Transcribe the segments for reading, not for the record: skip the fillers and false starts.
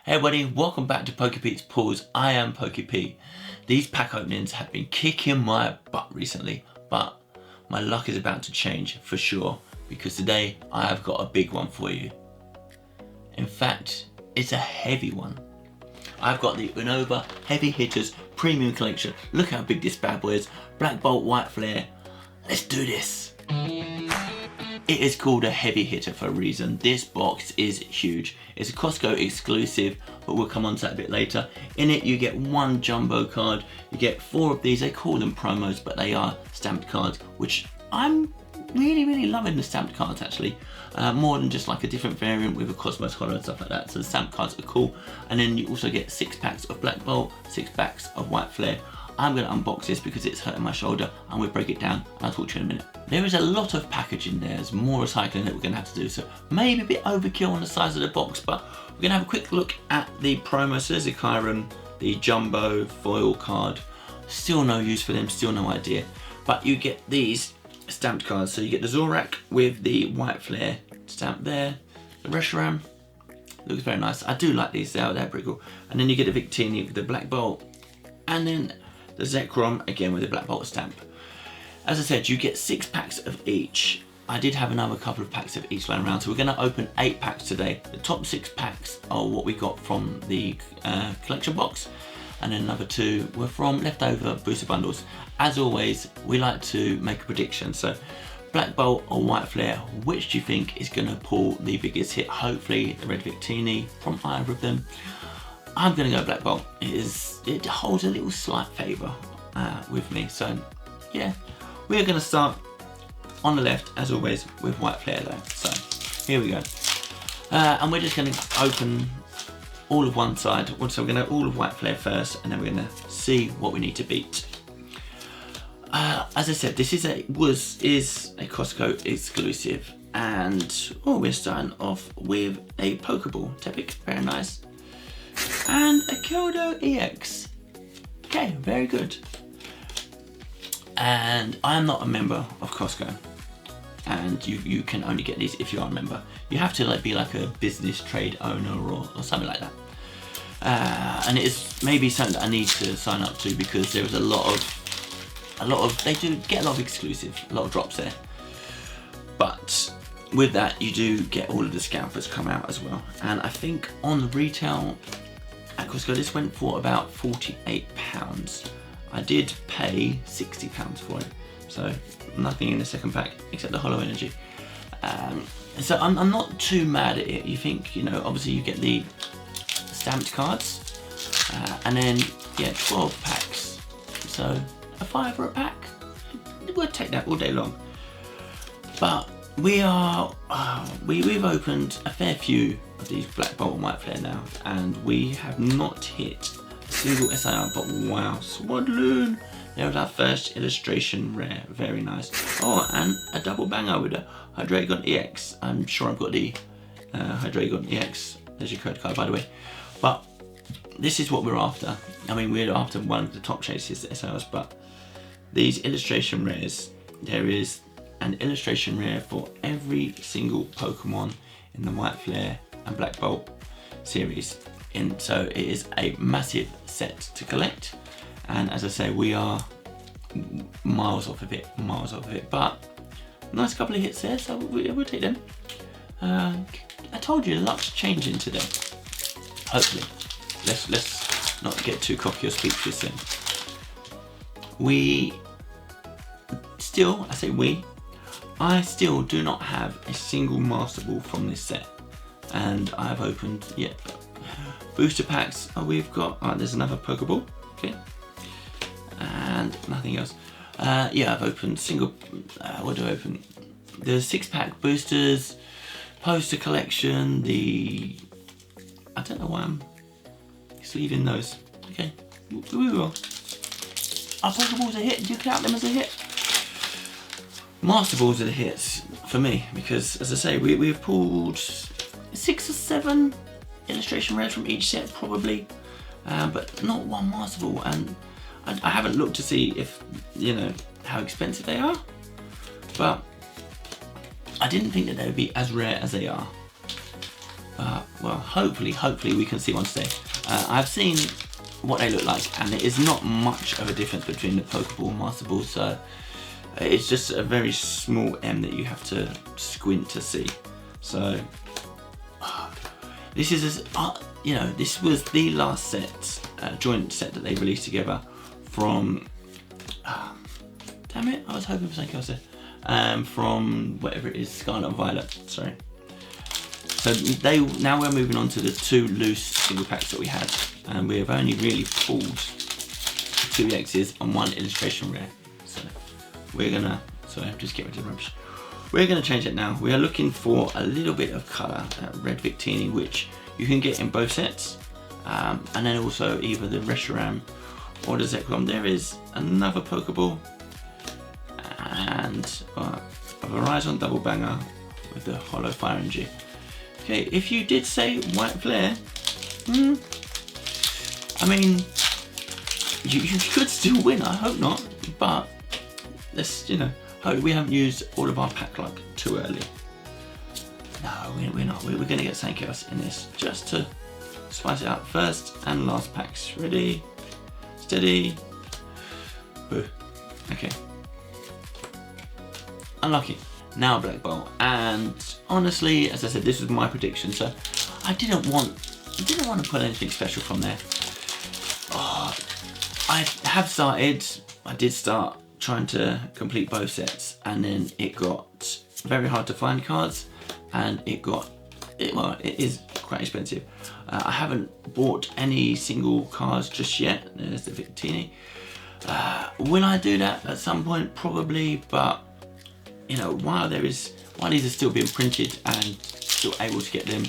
Hey everybody, welcome back to PokePete's Pause. I am PokePete. These pack openings have been kicking my butt recently, but my luck is about to change for sure, because today I have got a big one for you. In fact, it's a heavy one. I've got the Unova Heavy Hitters Premium Collection. Look how big this bad boy is. Black Bolt, White Flare. Let's do this. It is called a heavy hitter for a reason. This box is huge. It's a Costco exclusive, but we'll come on to that a bit later. In it you get one jumbo card, you get 4 of these. They call them promos, but they are stamped cards, which I'm really loving the stamped cards actually. More than just like a different variant with a Cosmos color and stuff like that. So the stamped cards are cool. And then you also get 6 packs of Black Bolt, 6 packs of White Flare. I'm going to unbox this because it's hurting my shoulder and we'll break it down and I'll talk to you in a minute. There is a lot of packaging there, there's more recycling that we're going to have to do, so maybe a bit overkill on the size of the box, but we're going to have a quick look at the promo. So there's a Zekrom, the jumbo foil card, still no use for them, still no idea, but you get these stamped cards. So you get the Zoroark with the White Flare stamp there, the Reshiram, looks very nice, I do like these, they're pretty cool, and then you get a Victini with the Black Bolt, and then the Zekrom again with the Black Bolt stamp. As I said, you get 6 packs of each. I did have another couple of packs of each lying around, so we're going to open 8 packs today. The top 6 packs are what we got from the collection box, and then another 2 were from leftover booster bundles. As always, we like to make a prediction. So Black Bolt or White Flare, which do you think is going to pull the biggest hit? Hopefully the Red Victini from either of them. I'm going to go Black Bolt. It holds a little slight favour with me. So yeah, we're going to start on the left as always with White Flare though. So here we go. And we're just going to open all of one side. So we're going to all of White Flare first, and then we're going to see what we need to beat. As I said, this is a Costco exclusive, and we're starting off with a Pokéball. Tepic, very nice. And a Keldo EX. Okay, very good. And I am not a member of Costco, and you can only get these if you are a member. You have to be like a business trade owner or something like that. And it is maybe something that I need to sign up to, because there is a lot of they do get a lot of exclusive, a lot of drops there. But with that, you do get all of the scalpers come out as well. And I think on the retail at Costco, this went for about £48. I did pay £60 for it, so nothing in the second pack except the Hollow Energy. So I'm not too mad at it. You think, obviously you get the stamped cards, and then yeah, 12 packs. So a £5 a pack, we'll take that all day long. But we've opened a fair few of these Black Bolt and White Flare now, and we have not hit a single SIR, but wow, Swadloon! There was our first illustration rare, very nice. Oh, and a double banger with a Hydreigon EX. I'm sure I've got the Hydreigon EX, there's your code card by the way. But this is what we're after. I mean, we're after one of the top chases, the SIRs, but these illustration rares, there is an illustration rare for every single Pokemon in the White Flare and Black Bolt series. So it is a massive set to collect, and as I say, we are miles off of it, but nice couple of hits there, so we'll take them. I told you, the luck's changing today. Hopefully. Let's not get too cocky or speechless then. I still do not have a single Master Ball from this set, and I've opened booster packs. We've got there's another Pokéball, okay, and nothing else. I've opened single. What do I open? The 6-pack boosters, poster collection. I don't know why I'm sleeving those. Okay, we will. Our Pokeballs a hit. Do you count them as a hit? Master Balls are the hits for me, because as I say, we've pulled 6 or 7 illustration rares from each set probably, but not one Master Ball. And I haven't looked to see if how expensive they are, but I didn't think that they would be as rare as they are. well, hopefully we can see one today. I've seen what they look like, and it is not much of a difference between the Pokeball and Master Ball, so it's just a very small M that you have to squint to see. So this is, you know, this was the last set, joint set that they released together from, damn it, I was hoping for something else there, from whatever it is, Scarlet and Violet, sorry. So now we're moving on to the 2 loose single packs that we had, and we have only really pulled 2 EXs and 1 illustration rare. So we're gonna, sorry, just get rid of the rubbish. We're gonna change it now. We are looking for a little bit of colour, Red Victini, which you can get in both sets, and then also either the Reshiram or the Zekrom. There is another Pokeball and a Verizon double banger with the Hollow Fire Energy. Okay, if you did say White Flare, I mean, you could still win, I hope not, but let's, you know, hope we haven't used all of our pack luck too early. No, we're not, we're gonna get something else in this, just to spice it up. First and last packs, ready, steady, boo, okay. Unlucky. Now Black Ball, and honestly, as I said, this was my prediction, so I didn't want to put anything special from there. I did start trying to complete both sets, and then it got very hard to find cards, and it is quite expensive. I haven't bought any single cards just yet. There's the Victini. Will I do that at some point? Probably, but you know, while these are still being printed and still able to get them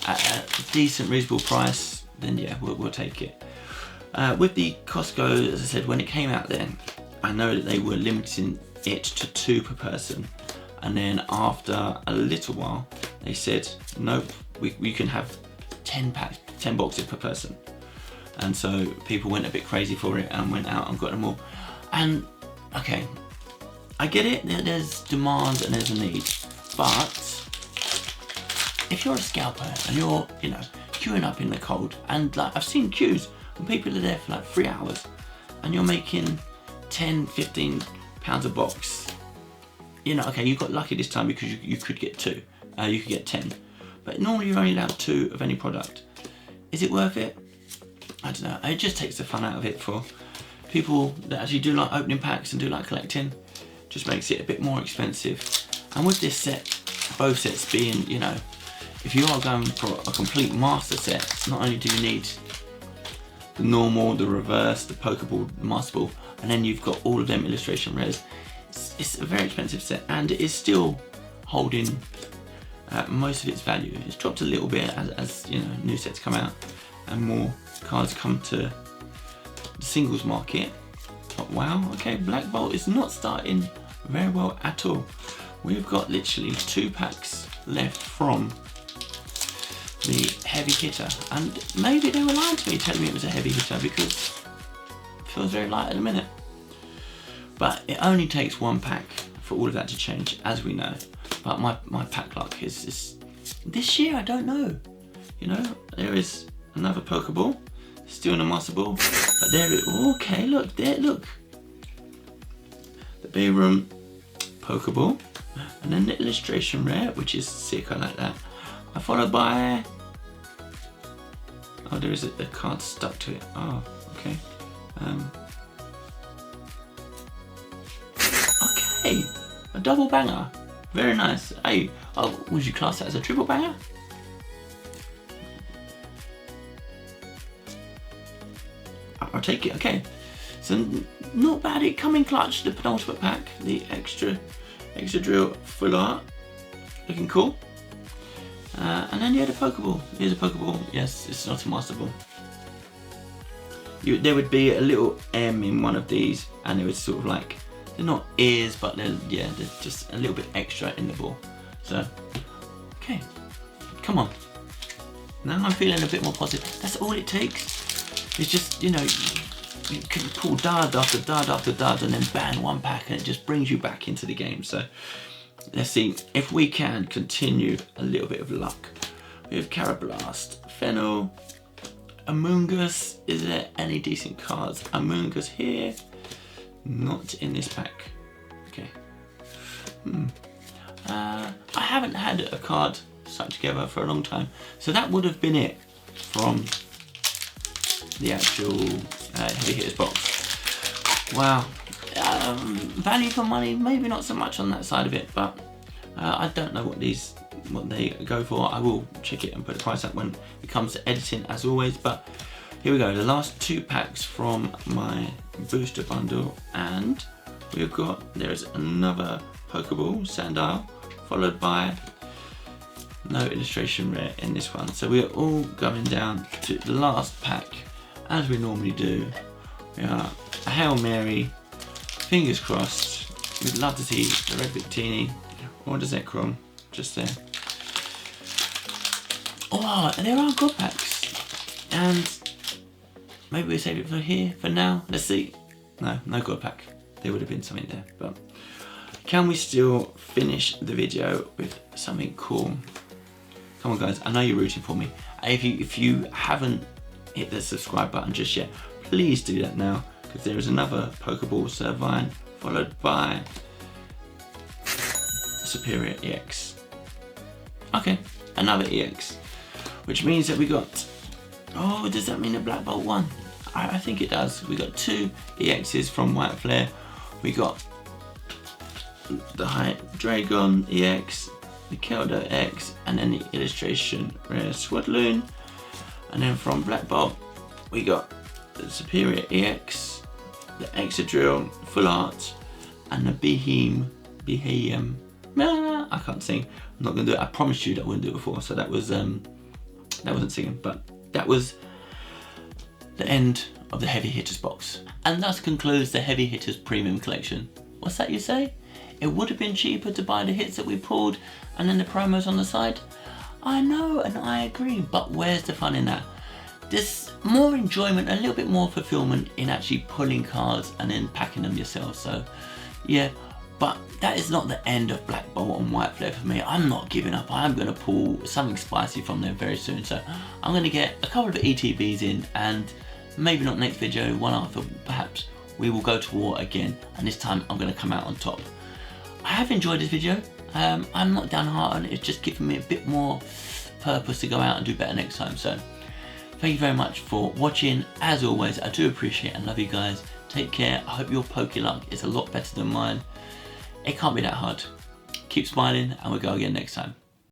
at a decent, reasonable price, then yeah, we'll take it. With the Costco, as I said, when it came out then, I know that they were limiting it to 2 per person. And then after a little while, they said, nope, we can have 10 boxes per person. And so people went a bit crazy for it and went out and got them all. And okay, I get it, there's demand and there's a need, but if you're a scalper and you're, you know, queuing up in the cold, and like I've seen queues and people are there for like 3 hours, and you're making 10, 15 pounds a box, you know, okay, you got lucky this time because you could get 2, you could get 10, but normally you're only allowed 2 of any product. Is it worth it? I don't know, it just takes the fun out of it for people that actually do like opening packs and do like collecting. Just makes it a bit more expensive. And with this set, both sets being, you know, if you are going for a complete master set, not only do you need the normal, the reverse, the Pokeball, the Master Ball, and then you've got all of them illustration rares, it's a very expensive set, and it is still holding most of its value. It's dropped a little bit as you know, new sets come out and more cards come to the singles market. But wow, okay, Black Bolt is not starting very well at all. We've got literally 2 packs left from the heavy hitter, and maybe they were lying to me telling me it was a heavy hitter because it feels very light at the minute. But it only takes 1 pack for all of that to change, as we know. But my pack luck is this year, I don't know. You know, there is another Pokeball, still in a Master Ball, but there it, okay, look, there, look. The Bayroom Pokeball, and then the illustration rare, which is sick, I like that. Followed by, oh, there is a card stuck to it. Oh, okay. Okay, a double banger, very nice. Hey, oh, would you class that as a triple banger? I'll take it. Okay, so not bad. It come in clutch. The penultimate pack, the extra drill full art, looking cool. And then you had a Pokeball. Here's a Pokeball. Yes, it's not a Master Ball. There would be a little M in one of these, and it was sort of like, they're not ears, but they're just a little bit extra in the ball. So, okay, come on. Now I'm feeling a bit more positive. That's all it takes. It's just, you know, you can pull dud after dud after dud, and then ban 1 pack, and it just brings you back into the game. So let's see if we can continue a little bit of luck. We have Carablast, Fennel, Amoonguss. Is there any decent cards? Amoonguss here. Not in this pack. Okay. I haven't had a card stuck together for a long time, so that would have been it from the actual heavy hitters box. Wow. Value for money, maybe not so much on that side of it, but I don't know what they go for. I will check it and put the price up when it comes to editing, as always. But here we go, the last 2 packs from my booster bundle, and we've got, there's another Pokéball Sandile, followed by no illustration rare in this one. So we're all going down to the last pack, as we normally do. We are a Hail Mary, fingers crossed. We'd love to see the Red Victini or the Zekrom just there. Oh, there are good packs, and maybe we save it for here for now. Let's see. No good pack. There would have been something there, but can we still finish the video with something cool? Come on, guys. I know you're rooting for me. If you haven't hit the subscribe button just yet, please do that now, because there is another Pokéball Servine, followed by Superior EX. Okay, another EX, which means that we got, oh, does that mean a Black Bolt one? I think it does. We got 2 EXs from White Flare. We got the Dragon EX, the Keldo X, and then the illustration rare Swadloon. And then from Black Bolt, we got the Superior EX, the Exadrill Full Art, and the Behem. I can't sing. I'm not gonna do it. I promised you that I wouldn't do it before, so that wasn't singing, but that was the end of the Heavy Hitters box. And thus concludes the Heavy Hitters Premium Collection. What's that you say? It would have been cheaper to buy the hits that we pulled and then the promos on the side? I know, and I agree, but where's the fun in that? There's more enjoyment, a little bit more fulfillment in actually pulling cards and then packing them yourself. So yeah, but that is not the end of Black Bolt and White Flare for me. I'm not giving up. I'm going to pull something spicy from there very soon. So I'm going to get a couple of ETBs in, and maybe not next video, one after, perhaps we will go to war again, and this time I'm going to come out on top. I have enjoyed this video. I'm not downhearted. It's just giving me a bit more purpose to go out and do better next time. So thank you very much for watching. As always, I do appreciate and love you guys. Take care. I hope your Poke luck is a lot better than mine. It can't be that hard. Keep smiling, and we'll go again next time.